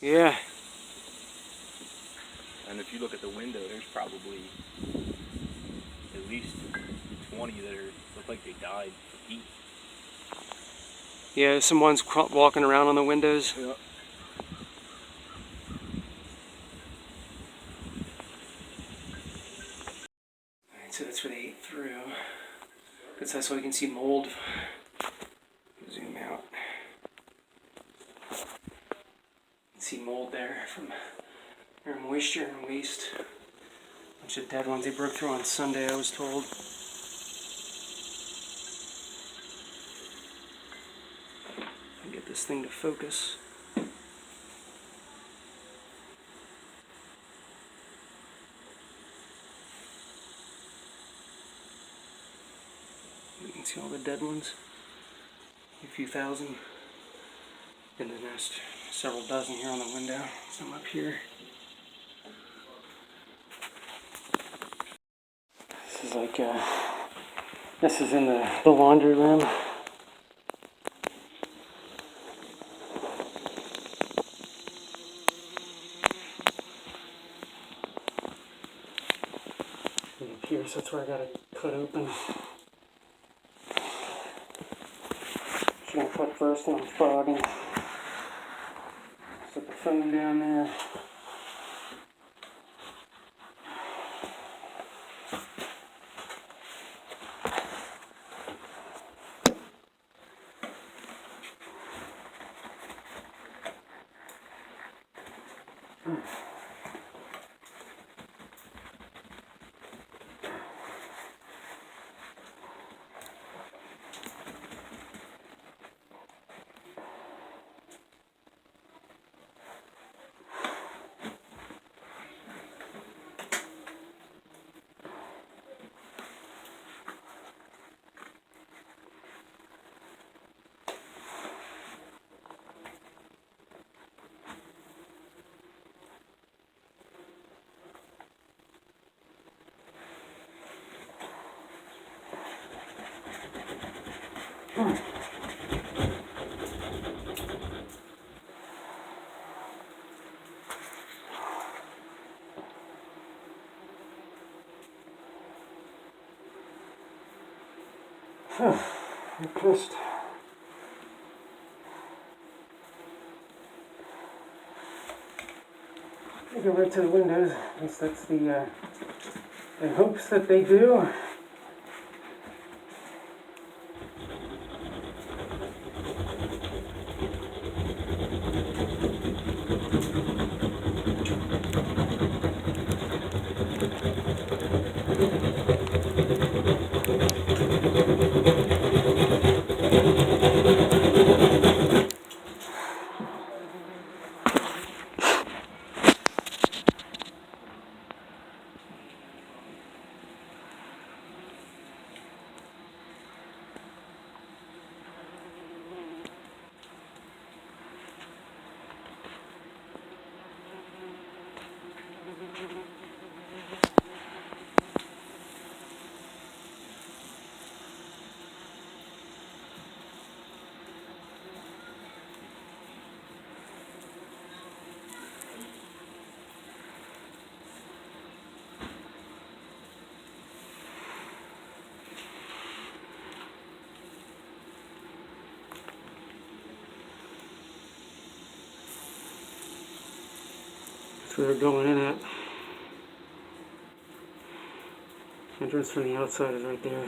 Yeah. And if you look at the window, there's probably at least 20 that look like they died of heat. Yeah, some ones walking around on the windows. Yeah. Alright, so that's where they ate through. Because that's why we can see mold. Zoom out. You can see mold there from their moisture and waste. A bunch of dead ones. They broke through on Sunday, I was told. Get this thing to focus. You can see all the dead ones. A few thousand. And then there's several dozen here on the window. Some up here. This is like, this is in the laundry room. And up here, so that's where I gotta cut open. Just gonna cut first and I'm frogging. Set the foam down there. I'm pissed. I go right to the windows. At least that's the in hopes that they do. That's where they're going in at. Entrance from the outside is right there.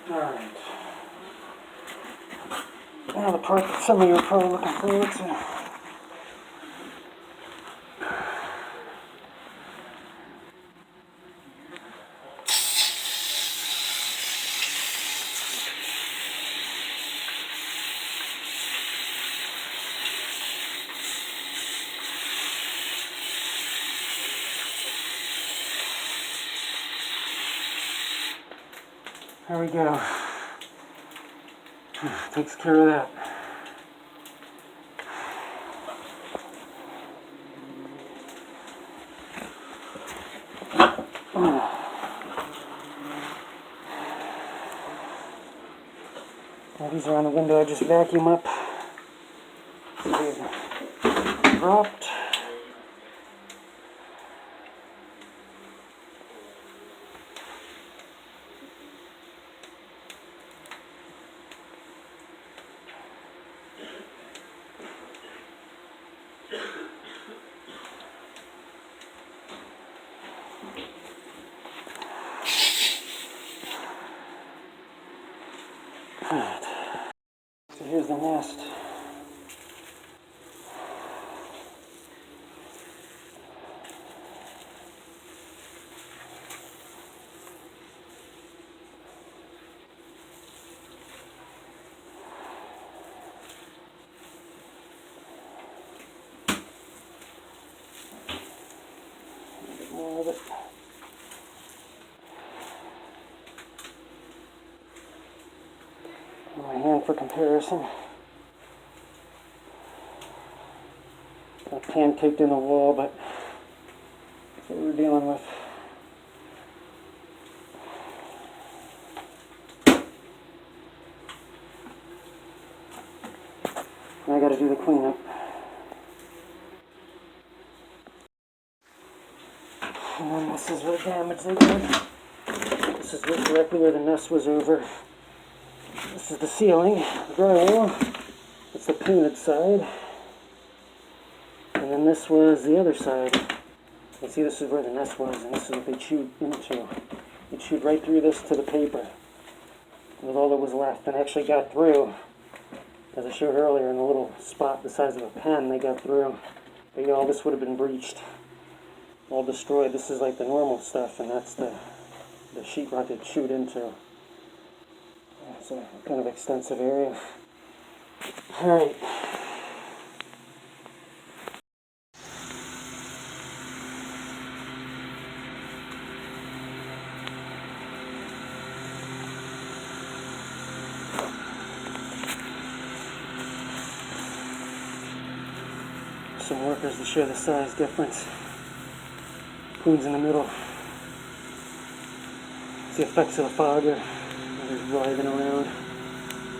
Alright. Now the part that some of you are probably looking forward to. There we go. Takes care of that. Now these are on the window. I just vacuum up. So they're dropped. Alright. So here's the nest. A bit more of it. My hand for comparison. Got pancaked in the wall, but that's what we're dealing with. Now I gotta do the cleanup. And then this is the damage they did. This is directly where the nest was over. This is the ceiling, the drywall. It's the painted side. And then this was the other side. You can see this is where the nest was, and this is what they chewed into. They chewed right through this to the paper. It was all that was left, and actually got through. As I showed earlier, in a little spot the size of a pen, they got through. But yeah, all this would have been breached. All destroyed. This is like the normal stuff, and that's the sheetrock they chewed into. It's a kind of extensive area. Alright. Some workers to show the size difference. Queen's in the middle. It's the effects of the fogger. They're writhing around.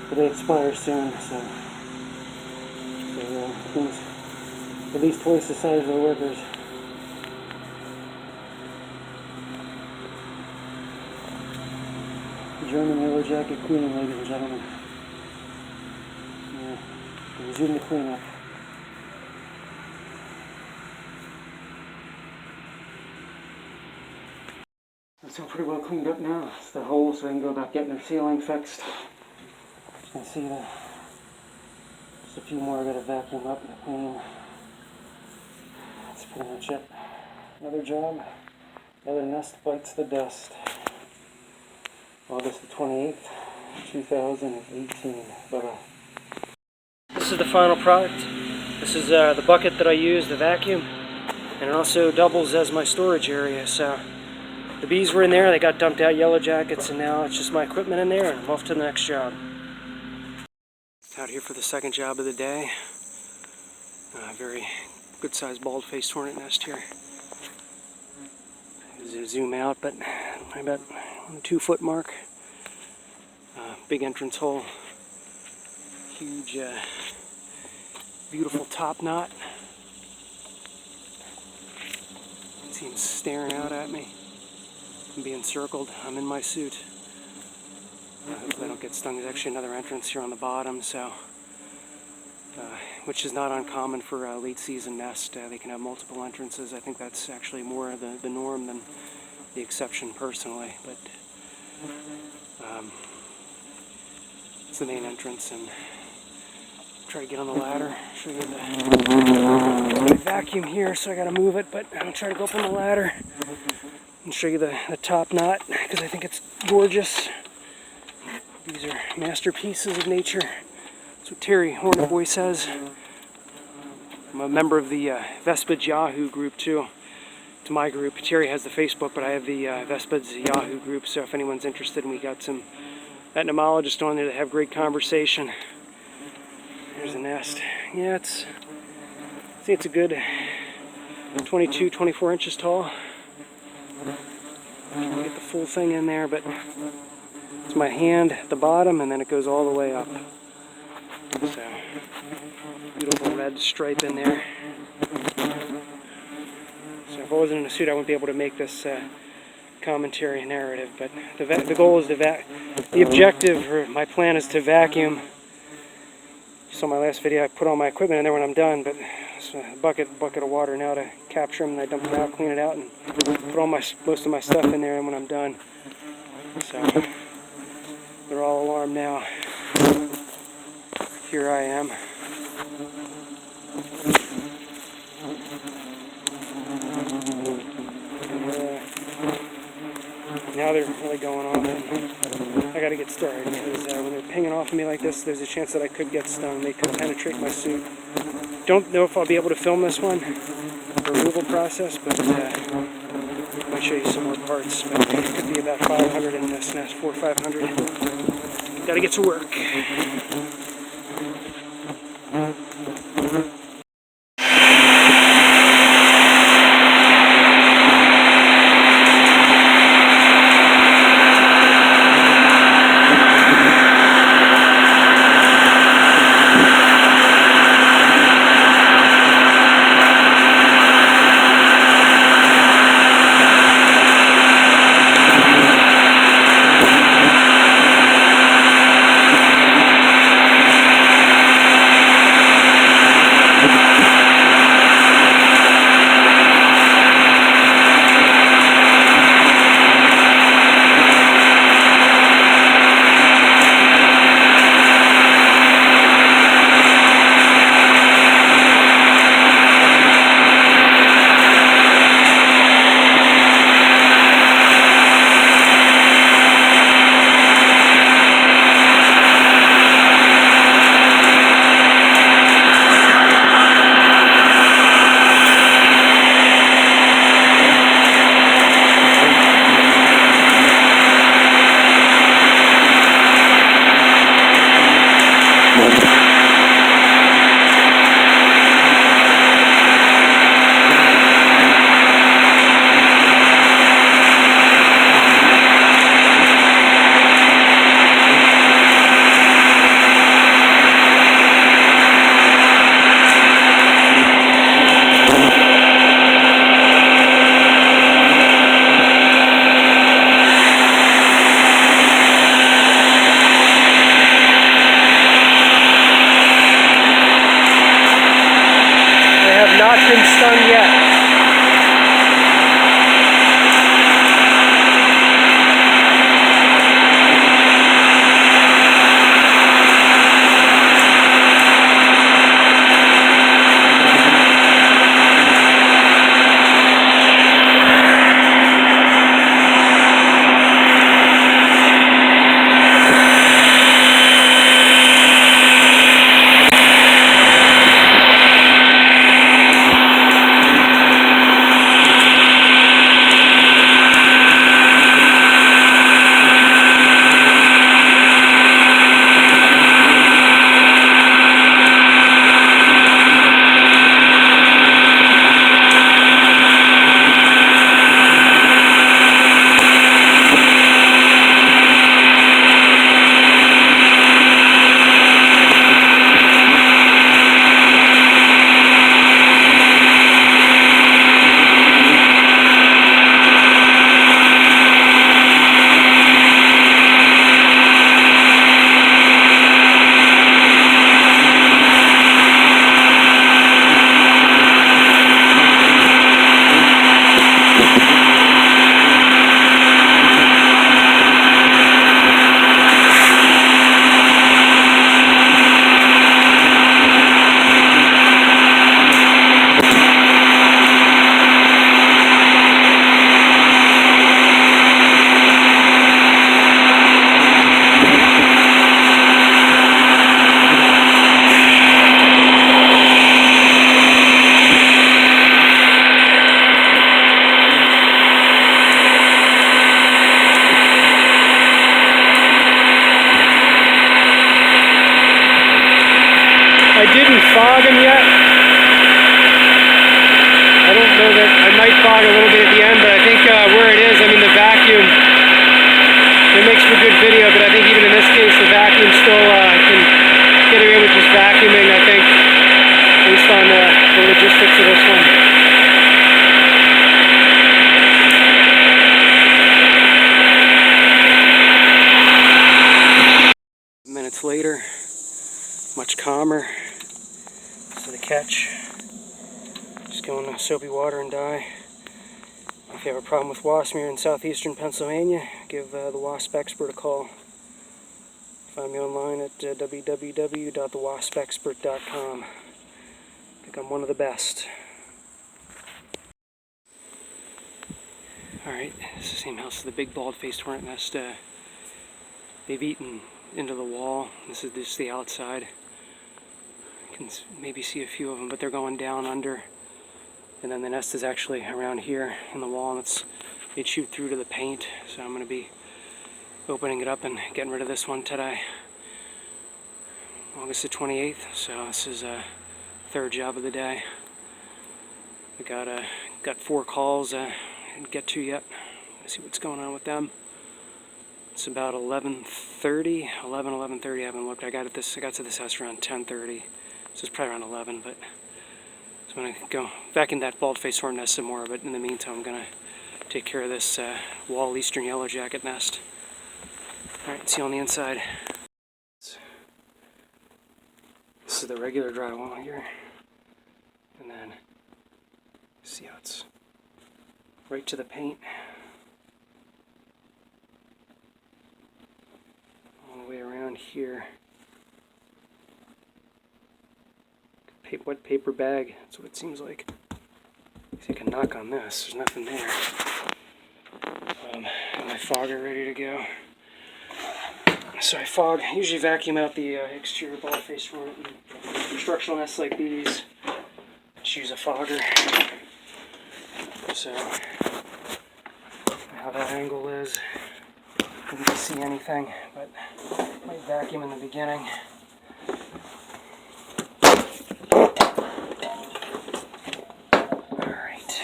But they expire soon, so Queen's at least twice the size of the workers. German Yellowjacket queen, ladies and gentlemen. Yeah, resume the cleanup. It's all pretty well cleaned up now. It's the hole, so they can go about getting their ceiling fixed. You can see that. Just a few more I gotta vacuum up and clean. That's pretty much it. Another job. Another nest bites the dust. August the 28th, 2018. Bye-bye. This is the final product. This is the bucket that I use, the vacuum. And it also doubles as my storage area, so the bees were in there, they got dumped out, Yellowjackets, and now it's just my equipment in there, and I'm off to the next job. Out here for the second job of the day. Very good-sized bald-faced hornet nest here. Zoom out, but about on the 2-foot mark. Big entrance hole. Huge, beautiful top knot. See him staring out at me. I'm being circled. I'm in my suit. Hopefully I don't get stung. There's actually another entrance here on the bottom, so which is not uncommon for a late season nest. They can have multiple entrances. I think that's actually more the norm than the exception personally. But It's the main entrance, and try to get on the ladder. Show you the vacuum here, so I gotta move it, but I'll try to go up on the ladder and show you the top knot, because I think it's gorgeous. These are masterpieces of nature. That's what Terry Hornet Boy says. I'm a member of the Vespids Yahoo group too. It's my group. Terry has the Facebook, but I have the Vespids Yahoo group, so if anyone's interested, and we got some entomologists on there that have great conversation. There's a nest. Yeah, I think it's a good 22, 24 inches tall. I'll get the full thing in there, but it's my hand at the bottom, and then it goes all the way up. So, beautiful red stripe in there. So if I wasn't in a suit, I wouldn't be able to make this commentary narrative, but the goal is the objective, or my plan is to vacuum. You saw my last video, I put all my equipment in there when I'm done, but it's a bucket of water now to capture them, and I dump them out, clean it out, and put all most of my stuff in there when I'm done. So they're all alarmed now. Here I am. Now they're really going off, and I gotta get started, because when they're pinging off of me like this, there's a chance that I could get stung. They could penetrate my suit. Don't know if I'll be able to film this one, the removal process, but I might show you some more parts. But it could be about 500 in this nest, 400 or 500. Gotta get to work. fog them yet. I don't know that I might fog a little bit at the end, but I think where it is, I mean the vacuum, it makes for good video, but I think even in this case the vacuum still can get away with just vacuuming, I think, based on the logistics of this one. Minutes later, much calmer. So the catch, just go in the soapy water and die. If you have a problem with wasp here in southeastern Pennsylvania, give the wasp expert a call. Find me online at www.thewaspexpert.com. I think I'm one of the best. Alright, it's the same house as the big bald-faced hornet nest. They've eaten into the wall. This is just the outside. You can maybe see a few of them, but they're going down under. And then the nest is actually around here in the wall, and they shoot through to the paint. So I'm going to be opening it up and getting rid of this one today. August the 28th, so this is a third job of the day. We got 4 calls I didn't get to yet. Let's see what's going on with them. It's about 11:30, 11:30. I haven't looked. I got to this house around 10:30, so it's probably around 11. But so I'm gonna go back in that bald-faced hornet nest some more. But in the meantime, I'm gonna take care of this wall eastern yellowjacket nest. All right, see you on the inside. This is the regular drywall here, and then see how it's right to the paint. Way around here. Wet paper bag, that's what it seems like. See, I can knock on this, there's nothing there. Got my fogger ready to go. So I usually vacuum out the exterior bald-faced hornet. For structural nests like these, just use a fogger. So, how that angle is. Couldn't see anything, but might vacuum in the beginning. Alright.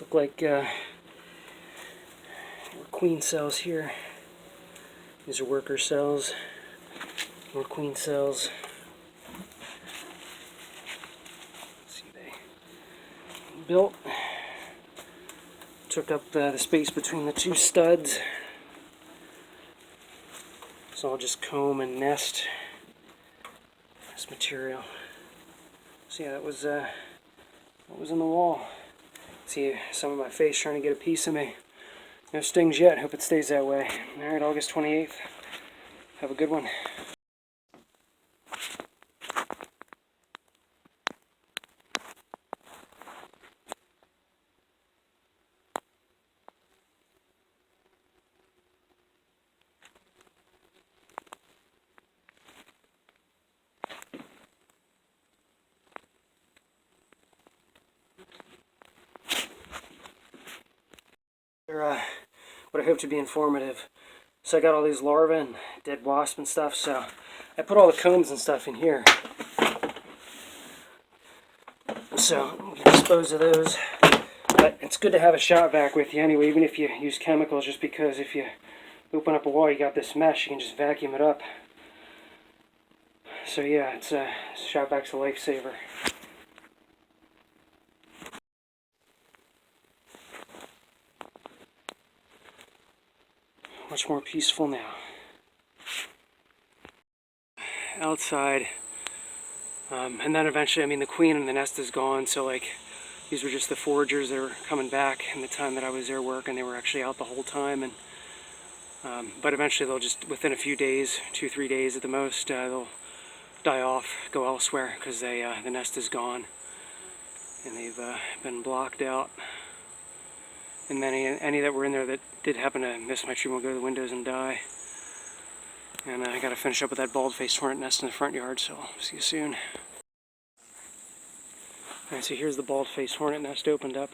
look like queen cells here. These are worker cells. More queen cells. Let's see, they built. Took up the space between the two studs. So I'll just comb and nest this material. So yeah, that was in the wall. See some of my face trying to get a piece of me. No stings yet. Hope it stays that way. Alright, August 28th. Have a good one. What I hope to be informative. So I got all these larvae and dead wasp and stuff, so I put all the combs and stuff in here. So we can dispose of those. But it's good to have a shop vac with you anyway, even if you use chemicals, just because if you open up a wall, you got this mesh, you can just vacuum it up. So yeah, it's shop vac's a lifesaver. Much more peaceful now. Outside, and then eventually, I mean, the queen and the nest is gone, so like these were just the foragers that were coming back in the time that I was there working. They were actually out the whole time, and but eventually they'll just, within a few days, 2-3 days at the most, they'll die off, go elsewhere, because the nest is gone and they've been blocked out. And then any that were in there that did happen to miss my treatment will go to the windows and die. And I got to finish up with that bald-faced hornet nest in the front yard, so I'll see you soon. Alright, so here's the bald-faced hornet nest opened up.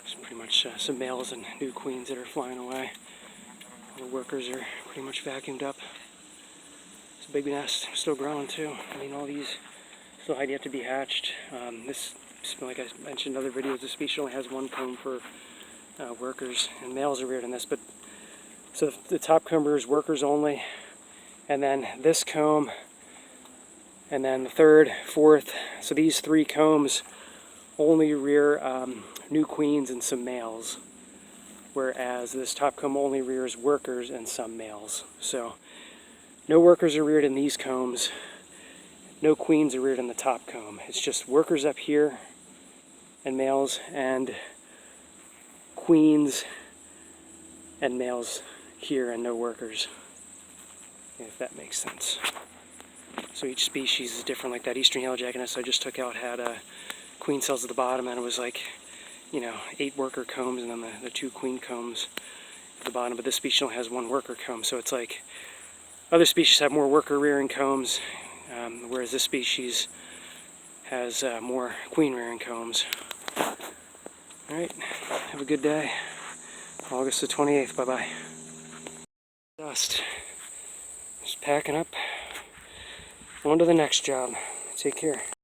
It's pretty much some males and new queens that are flying away. All the workers are pretty much vacuumed up. It's a big nest, still growing too. I mean, all these still had yet to be hatched. This, like I mentioned in other videos, this species only has one comb for workers, and males are reared in this. But so the top comb rears workers only, and then this comb, and then the third, fourth. So these three combs only rear new queens and some males, whereas this top comb only rears workers and some males. So no workers are reared in these combs. No queens are reared in the top comb. It's just workers up here and males, and queens and males here and no workers, if that makes sense. So each species is different. Like that eastern yellowjacket nest I just took out had queen cells at the bottom, and it was like, you know, 8 worker combs and then the 2 queen combs at the bottom. But this species only has 1 worker comb, so it's like other species have more worker rearing combs, whereas this species has more queen rearing combs. Alright, have a good day. August the 28th, bye-bye. Dust. Just packing up. On to the next job. Take care.